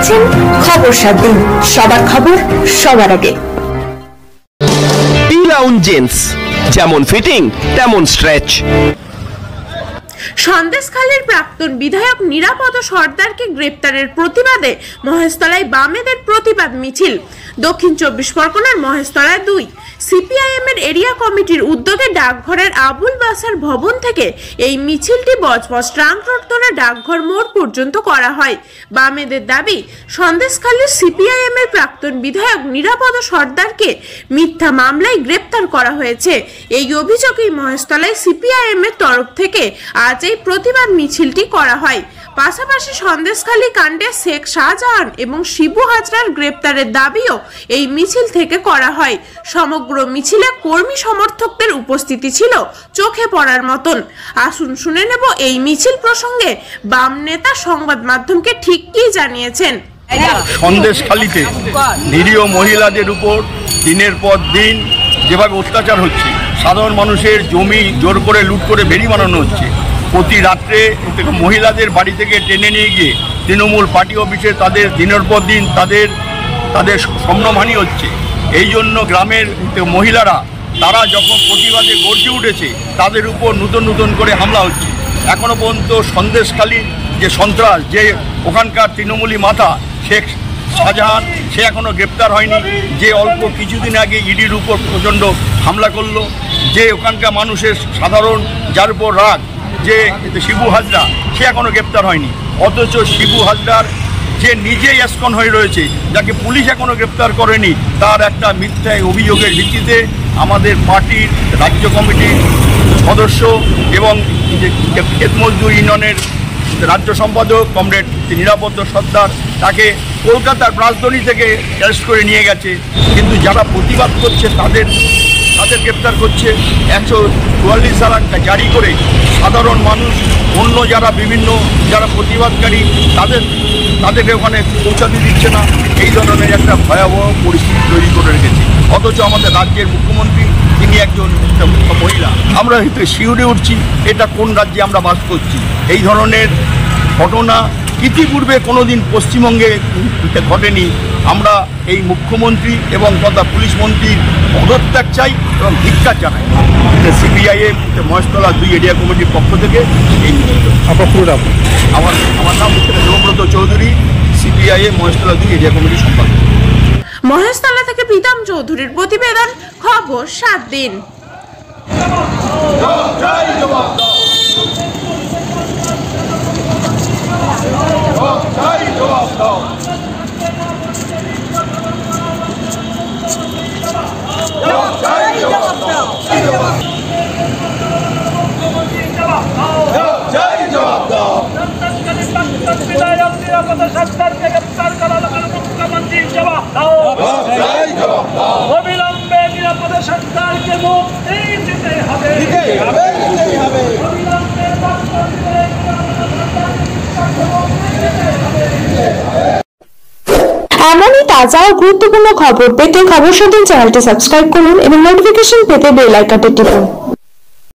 দেখছেন খবর 7 দিন, সবার খবর সবার আগে। টি-লাউন জিন্স, যেমন ফিটিং তেমন স্ট্রেচ। সন্দেশখালীর প্রাক্তন বিধায়ক নিরাপদ সর্দারকে গ্রেপ্তারের প্রতিবাদে মহেশতলায় বামেদের প্রতিবাদ মিছিল। দক্ষিণ 24 পরগনার মহেশতলায় 2 সিপিআইএম এর এরিয়া কমিটির উদ্যোগে ডাকঘরের আবুল বাসার ভবন থেকে এই মিছিলটি বজবজ ট্রাঙ্ক রোড ধরে ডাকঘর মোড় পর্যন্ত করা হয়। বামেদের দাবি, সন্দেশখালীর সিপিআইএম এর প্রাক্তন বিধায়ক নিরাপদ সর্দারকে মিথ্যা মামলায় গ্রেপ্তার করা হয়েছে। এই অভিযোগেই মহেশতলায় সিপিআইএম এর তরফ থেকে আজ এই প্রতিবাদ মিছিলটি করা হয়। পাশাপাশি সন্দেশখালী কাণ্ডে শেখ শাহজাহান এবং শিবু হাজরার গ্রেপ্তারের দাবিও এই মিছিল থেকে করা হয়। সমগ্র মিছিলে কর্মী সমর্থকদের উপস্থিতি ছিল চোখে পড়ার মতন। আসুন শুনে নেব এই মিছিল প্রসঙ্গে বাম নেতা সংবাদ মাধ্যমকে ঠিক কি জানিয়েছেন। সন্দেশখালীতে নিরীহ মহিলাদের উপর দিনের পর দিন যেভাবে অত্যাচার হচ্ছে, সাধারণ মানুষের জমি জোর করে লুট করে বেড়ি বানানো হচ্ছে, প্রতি রাত্রে মহিলাদের বাড়ি থেকে টেনে নিয়ে গিয়ে তৃণমূল পার্টি অফিসে তাদের দিনের পর দিন তাদের সম্মানহানি হচ্ছে। এই জন্য গ্রামের মহিলারা তারা যখন প্রতিবাদে গর্জে উঠেছে, তাদের উপর নতুন করে হামলা হচ্ছে। এখনও পর্যন্ত সন্দেশখালীর যে সন্ত্রাস, যে ওখানকার তৃণমূলী মাথা শেখ শাহজাহান, সে এখনও গ্রেপ্তার হয়নি। যে অল্প কিছুদিন আগে ইডির উপর প্রচণ্ড হামলা করলো, যে ওখানকার মানুষের সাধারণ যার উপর রাগ, যে শিবু হাজরা, সে এখনও গ্রেপ্তার হয়নি। অথচ শিবু হাজরার যে নিজেই এসকন হয়ে রয়েছে, যাকে পুলিশ এখনও গ্রেপ্তার করেনি, তার একটা মিথ্যা অভিযোগের ভিত্তিতে আমাদের পার্টির রাজ্য কমিটির সদস্য এবং ক্ষেত মজদুর ইউনিয়নের রাজ্য সম্পাদক কমরেড নিরাপদ সর্দার, তাকে কলকাতার রাজধানী থেকে অ্যারেস্ট করে নিয়ে গেছে। কিন্তু যারা প্রতিবাদ করছে তাদের গ্রেপ্তার করছে। 144 ধারা জারি করে সাধারণ মানুষ, অন্য যারা প্রতিবাদকারী তাদেরকে ওখানে পৌঁছাতে দিচ্ছে না। এই ধরনের একটা ভয়াবহ পরিস্থিতি তৈরি করে রেখেছে। অথচ আমাদের রাজ্যের মুখ্যমন্ত্রী, তিনি একজন মহিলা। আমরা শিউরে উঠছি, এটা কোন রাজ্যে আমরা বাস করছি? এই ধরনের ঘটনা ইতিপূর্বে কোনোদিন পশ্চিমবঙ্গে ঘটেনি। আমরা এই মুখ্যমন্ত্রী এবং তথা পুলিশ মন্ত্রীর পদত্যাগ চাই এবং ধিক্কার জানাই। সিপিআইএম মহেশতলা 2 এরিয়া কমিটির পক্ষ থেকে এই আমার নাম দেবব্রত চৌধুরী, সিপিআইএম মহেশতলা 2 এরিয়া কমিটির সম্পাদক। মহেশতলা থেকে প্রীতম চৌধুরীর প্রতিবেদন, খবর 7 দিন। অবিলম্বে নিরাপদ সরকারকে মুক্তি দিতে হবে। এমনই তাজা ও গুরুত্বপূর্ণ খবর পেতে খবর 7 দিন চ্যানেলটি সাবস্ক্রাইব করুন এবং নোটিফিকেশন পেতে বেল আইকনটি টিপুন।